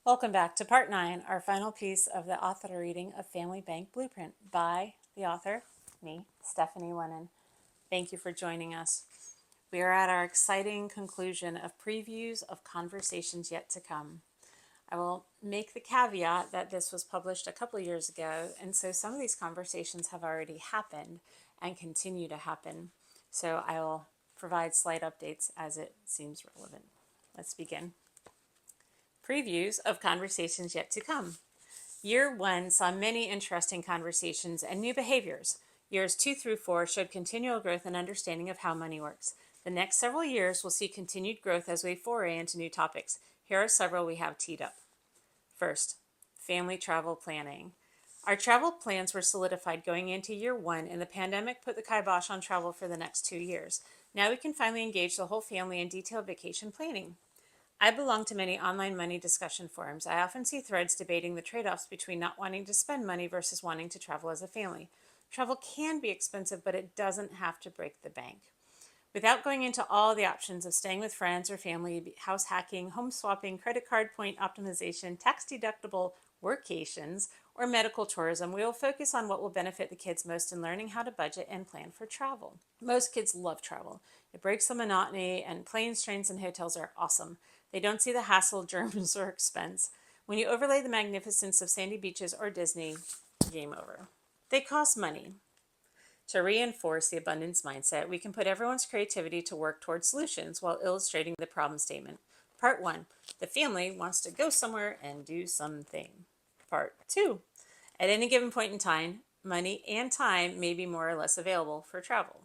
Welcome back to Part 9, our final piece of the author reading of Family Bank Blueprint by the author, me, Stephanie Lennon. Thank you for joining us. We are at our exciting conclusion of previews of conversations yet to come. I will make the caveat that this was published a couple of years ago, and so some of these conversations have already happened and continue to happen. So I will provide slight updates as it seems relevant. Let's begin. Previews of conversations yet to come. Year 1 saw many interesting conversations and new behaviors. Years 2 through 4 showed continual growth and understanding of how money works. The next several years will see continued growth as we foray into new topics. Here are several we have teed up. First, family travel planning. Our travel plans were solidified going into year 1, and the pandemic put the kibosh on travel for the next 2 years. Now we can finally engage the whole family in detailed vacation planning. I belong to many online money discussion forums. I often see threads debating the trade-offs between not wanting to spend money versus wanting to travel as a family. Travel can be expensive, but it doesn't have to break the bank. Without going into all the options of staying with friends or family, house hacking, home swapping, credit card point optimization, tax-deductible workations, or medical tourism, we will focus on what will benefit the kids most in learning how to budget and plan for travel. Most kids love travel. It breaks the monotony, and planes, trains, and hotels are awesome. They don't see the hassle, germs, or expense. When you overlay the magnificence of sandy beaches or Disney, game over. They cost money. To reinforce the abundance mindset, we can put everyone's creativity to work towards solutions while illustrating the problem statement. Part 1, the family wants to go somewhere and do something. Part 2, at any given point in time, money and time may be more or less available for travel.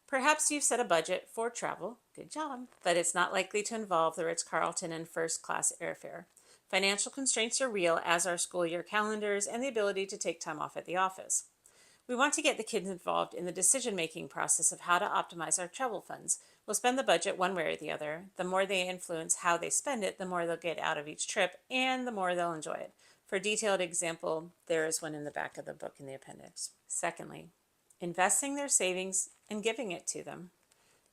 Perhaps you've set a budget for travel, good job, but it's not likely to involve the Ritz-Carlton and first-class airfare. Financial constraints are real, as are school year calendars and the ability to take time off at the office. We want to get the kids involved in the decision-making process of how to optimize our travel funds. We'll spend the budget one way or the other. The more they influence how they spend it, the more they'll get out of each trip, and the more they'll enjoy it. For a detailed example, there is one in the back of the book in the appendix. Secondly, investing their savings and giving it to them.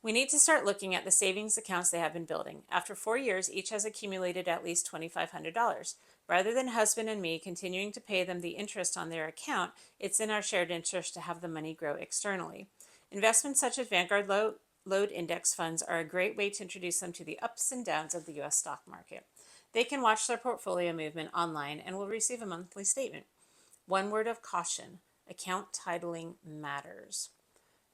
We need to start looking at the savings accounts they have been building. After 4 years, each has accumulated at least $2,500. Rather than husband and me continuing to pay them the interest on their account, it's in our shared interest to have the money grow externally. Investments such as Vanguard load index funds are a great way to introduce them to the ups and downs of the U.S. stock market. They can watch their portfolio movement online and will receive a monthly statement. One word of caution: account titling matters.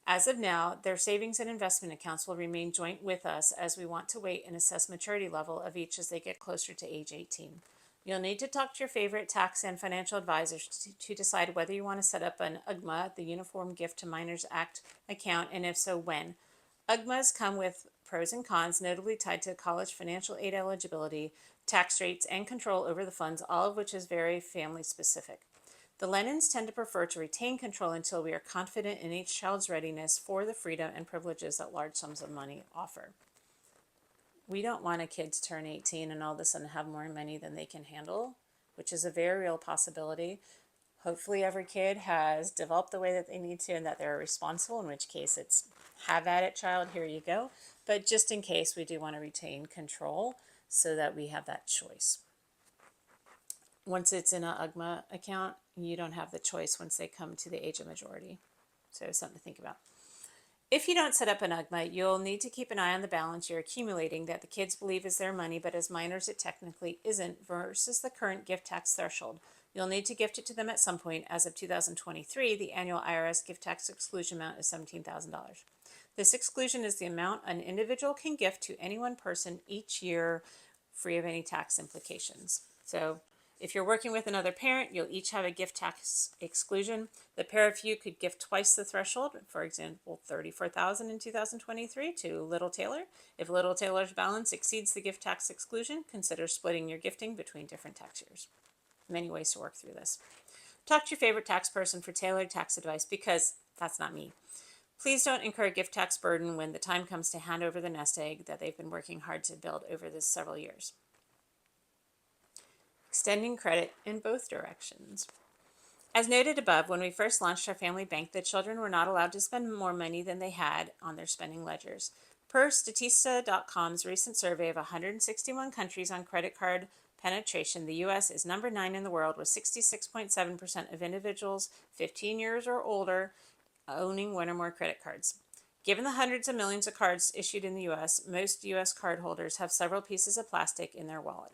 As of now, their savings and investment accounts will remain joint with us, as we want to wait and assess maturity level of each as they get closer to age 18. You'll need to talk to your favorite tax and financial advisors to decide whether you want to set up an UGMA, the Uniform Gift to Minors Act account, and if so, when. UGMAs come with pros and cons, notably tied to college financial aid eligibility, tax rates, and control over the funds, all of which is very family specific. The Lennons tend to prefer to retain control until we are confident in each child's readiness for the freedom and privileges that large sums of money offer. We don't want a kid to turn 18 and all of a sudden have more money than they can handle, which is a very real possibility. Hopefully every kid has developed the way that they need to and that they're responsible, in which case it's have at it, child, here you go. But just in case, we do want to retain control so that we have that choice. Once it's in an UGMA account, you don't have the choice once they come to the age of majority. So something to think about. If you don't set up an UGMA, you'll need to keep an eye on the balance you're accumulating that the kids believe is their money, but as minors it technically isn't, versus the current gift tax threshold. You'll need to gift it to them at some point. As of 2023, the annual IRS gift tax exclusion amount is $17,000. This exclusion is the amount an individual can gift to any one person each year, free of any tax implications. So if you're working with another parent, you'll each have a gift tax exclusion. The pair of you could gift twice the threshold, for example, $34,000 in 2023 to Little Taylor. If Little Taylor's balance exceeds the gift tax exclusion, consider splitting your gifting between different tax years. Many ways to work through this. Talk to your favorite tax person for tailored tax advice, because that's not me. Please don't incur a gift tax burden when the time comes to hand over the nest egg that they've been working hard to build over this several years. Extending credit in both directions. As noted above, when we first launched our family bank, the children were not allowed to spend more money than they had on their spending ledgers. Per Statista.com's recent survey of 161 countries on credit card penetration, the U.S. is number 9 in the world with 66.7% of individuals 15 years or older owning one or more credit cards. Given the hundreds of millions of cards issued in the U.S., most U.S. cardholders have several pieces of plastic in their wallet.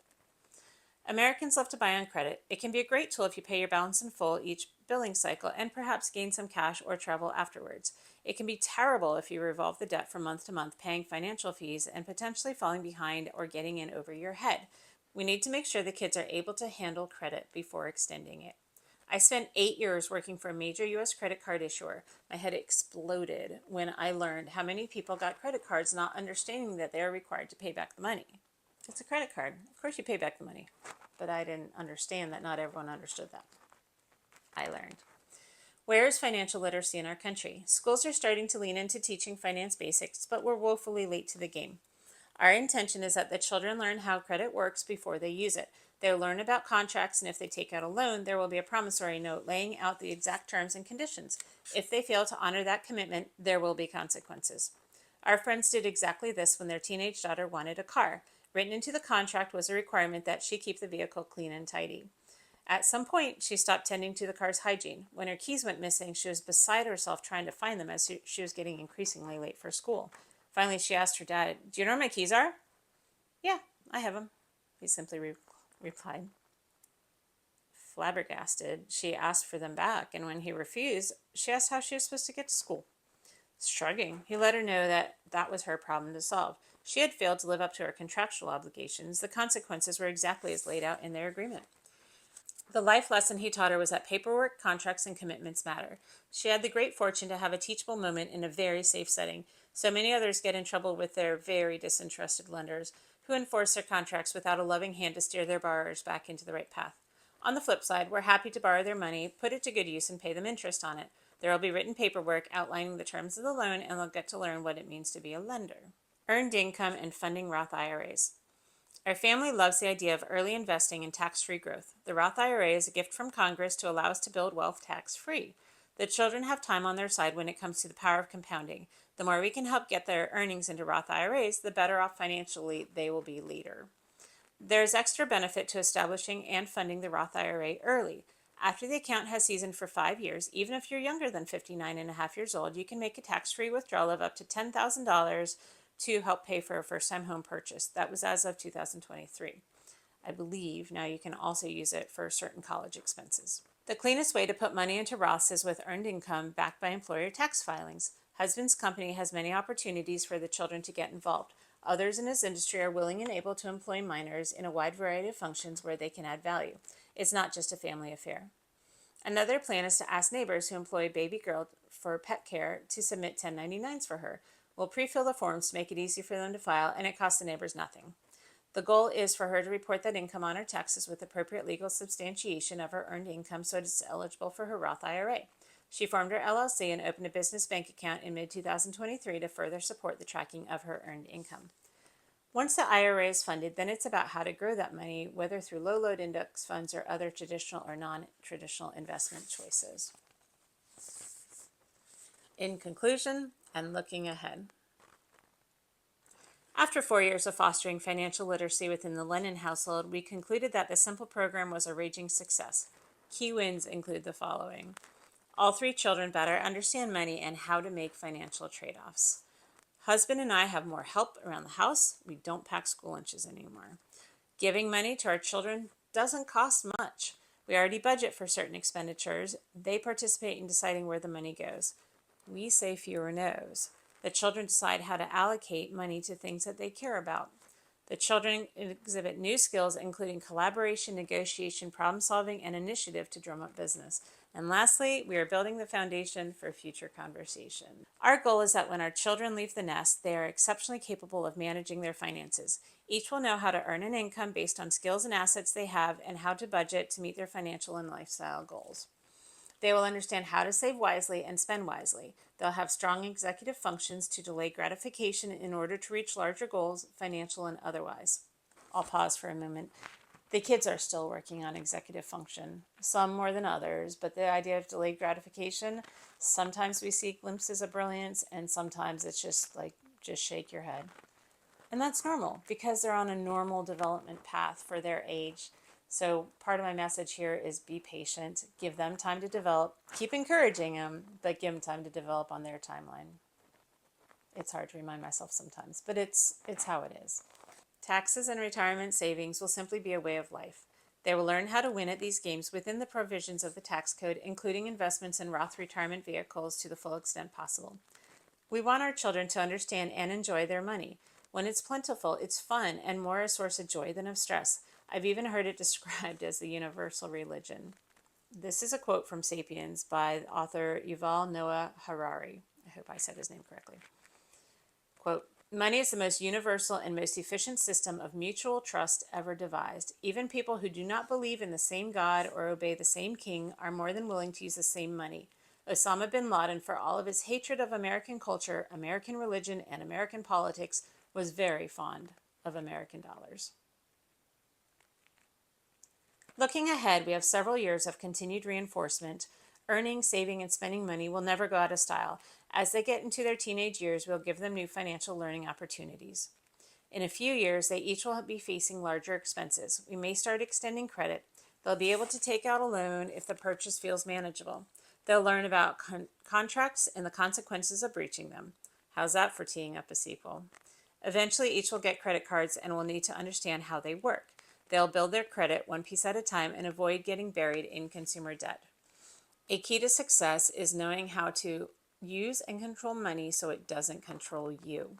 Americans love to buy on credit. It can be a great tool if you pay your balance in full each billing cycle and perhaps gain some cash or travel afterwards. It can be terrible if you revolve the debt from month to month, paying financial fees and potentially falling behind or getting in over your head. We need to make sure the kids are able to handle credit before extending it. I spent 8 years working for a major U.S. credit card issuer. My head exploded when I learned how many people got credit cards not understanding that they are required to pay back the money. It's a credit card. Of course you pay back the money. But I didn't understand that not everyone understood that. I learned. Where is financial literacy in our country? Schools are starting to lean into teaching finance basics, but we're woefully late to the game. Our intention is that the children learn how credit works before they use it. They'll learn about contracts, and if they take out a loan, there will be a promissory note laying out the exact terms and conditions. If they fail to honor that commitment, there will be consequences. Our friends did exactly this when their teenage daughter wanted a car. Written into the contract was a requirement that she keep the vehicle clean and tidy. At some point, she stopped tending to the car's hygiene. When her keys went missing, she was beside herself trying to find them as she was getting increasingly late for school. Finally, she asked her dad, "Do you know where my keys are?" "Yeah, I have them," he simply replied. Flabbergasted, she asked for them back, and when he refused, she asked how she was supposed to get to school. Shrugging, he let her know that that was her problem to solve. She had failed to live up to her contractual obligations. The consequences were exactly as laid out in their agreement. The life lesson he taught her was that paperwork, contracts, and commitments matter. She had the great fortune to have a teachable moment in a very safe setting. So many others get in trouble with their very disinterested lenders who enforce their contracts without a loving hand to steer their borrowers back into the right path. On the flip side, we're happy to borrow their money, put it to good use, and pay them interest on it. There will be written paperwork outlining the terms of the loan, and they'll get to learn what it means to be a lender. Earned income and funding Roth IRAs. Our family loves the idea of early investing and tax-free growth. The Roth IRA is a gift from Congress to allow us to build wealth tax-free. The children have time on their side when it comes to the power of compounding. The more we can help get their earnings into Roth IRAs, the better off financially they will be later. There's extra benefit to establishing and funding the Roth IRA early. After the account has seasoned for 5 years, even if you're younger than 59 and a half years old, you can make a tax-free withdrawal of up to $10,000 to help pay for a first-time home purchase. That was as of 2023. I believe now you can also use it for certain college expenses. The cleanest way to put money into Roths is with earned income backed by employer tax filings. Husband's company has many opportunities for the children to get involved. Others in his industry are willing and able to employ minors in a wide variety of functions where they can add value. It's not just a family affair. Another plan is to ask neighbors who employ a baby girl for pet care to submit 1099s for her. We'll pre-fill the forms to make it easy for them to file, and it costs the neighbors nothing. The goal is for her to report that income on her taxes with appropriate legal substantiation of her earned income so it's eligible for her Roth IRA. She formed her LLC and opened a business bank account in mid-2023 to further support the tracking of her earned income. Once the IRA is funded, then it's about how to grow that money, whether through low-load index funds or other traditional or non-traditional investment choices. In conclusion, and looking ahead. After 4 years of fostering financial literacy within the Lennon household, we concluded that the simple program was a raging success. Key wins include the following. All 3 children better understand money and how to make financial trade-offs. Husband and I have more help around the house. We don't pack school lunches anymore. Giving money to our children doesn't cost much. We already budget for certain expenditures. They participate in deciding where the money goes. We say fewer no's. The children decide how to allocate money to things that they care about. The children exhibit new skills, including collaboration, negotiation, problem solving, and initiative to drum up business. And lastly, we are building the foundation for future conversation. Our goal is that when our children leave the nest, they are exceptionally capable of managing their finances. Each will know how to earn an income based on skills and assets they have and how to budget to meet their financial and lifestyle goals. They will understand how to save wisely and spend wisely. They'll have strong executive functions to delay gratification in order to reach larger goals, financial and otherwise. I'll pause for a moment. The kids are still working on executive function, some more than others, but the idea of delayed gratification, sometimes we see glimpses of brilliance, and sometimes it's just shake your head. And that's normal because they're on a normal development path for their age. So part of my message here is be patient, give them time to develop, keep encouraging them, but give them time to develop on their timeline. It's hard to remind myself sometimes, but it's how it is. Taxes and retirement savings will simply be a way of life. They will learn how to win at these games within the provisions of the tax code, including investments in Roth retirement vehicles to the full extent possible. We want our children to understand and enjoy their money. When it's plentiful, it's fun and more a source of joy than of stress. I've even heard it described as the universal religion. This is a quote from Sapiens by author Yuval Noah Harari. I hope I said his name correctly. Quote, money is the most universal and most efficient system of mutual trust ever devised. Even people who do not believe in the same God or obey the same king are more than willing to use the same money. Osama bin Laden, for all of his hatred of American culture, American religion, and American politics, was very fond of American dollars. Looking ahead, we have several years of continued reinforcement. Earning, saving, and spending money will never go out of style. As they get into their teenage years, we'll give them new financial learning opportunities. In a few years, they each will be facing larger expenses. We may start extending credit. They'll be able to take out a loan if the purchase feels manageable. They'll learn about contracts and the consequences of breaching them. How's that for teeing up a sequel? Eventually, each will get credit cards and will need to understand how they work. They'll build their credit one piece at a time and avoid getting buried in consumer debt. A key to success is knowing how to use and control money so it doesn't control you.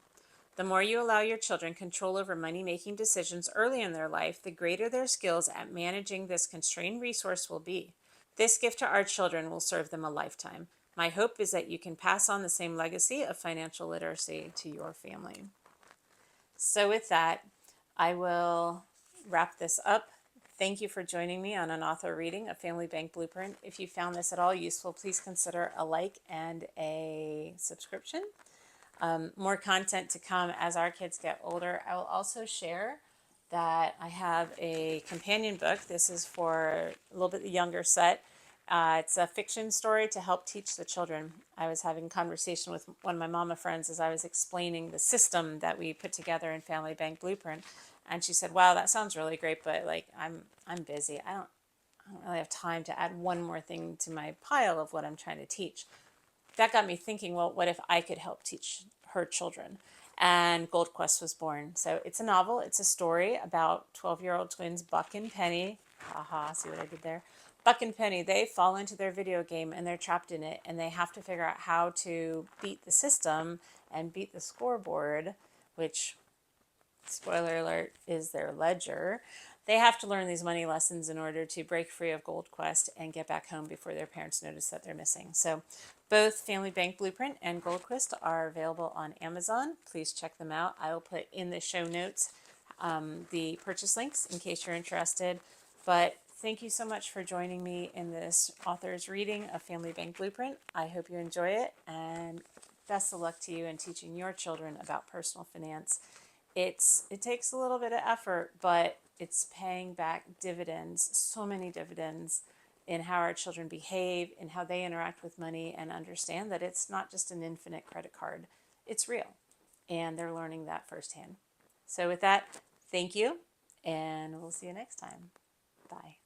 The more you allow your children control over money-making decisions early in their life, the greater their skills at managing this constrained resource will be. This gift to our children will serve them a lifetime. My hope is that you can pass on the same legacy of financial literacy to your family. So with that, I will wrap this up. Thank you for joining me on an author reading of Family Bank Blueprint. If you found this at all useful, please consider a like and a subscription. More content to come as our kids get older. I will also share that I have a companion book. This is for a little bit younger set. It's a fiction story to help teach the children. I was having a conversation with one of my mama friends as I was explaining the system that we put together in Family Bank Blueprint, and she said, "Wow, that sounds really great, but like I'm busy. I don't really have time to add one more thing to my pile of what I'm trying to teach." That got me thinking, well, what if I could help teach her children? And Gold Quest was born. So it's a novel. It's a story about 12-year-old twins, Buck and Penny. Haha, see what I did there? Buck and Penny, they fall into their video game and they're trapped in it, and they have to figure out how to beat the system and beat the scoreboard, which, spoiler alert, is their ledger. They have to learn these money lessons in order to break free of Gold Quest and get back home before their parents notice that they're missing. So both Family Bank Blueprint and Gold Quest are available on Amazon. Please check them out. I will put in the show notes the purchase links in case you're interested. But thank you so much for joining me in this author's reading of Family Bank Blueprint. I hope you enjoy it, and best of luck to you in teaching your children about personal finance. It takes a little bit of effort, but it's paying back dividends, so many dividends, in how our children behave, in how they interact with money, and understand that it's not just an infinite credit card. It's real, and they're learning that firsthand. So with that, thank you, and we'll see you next time. Bye.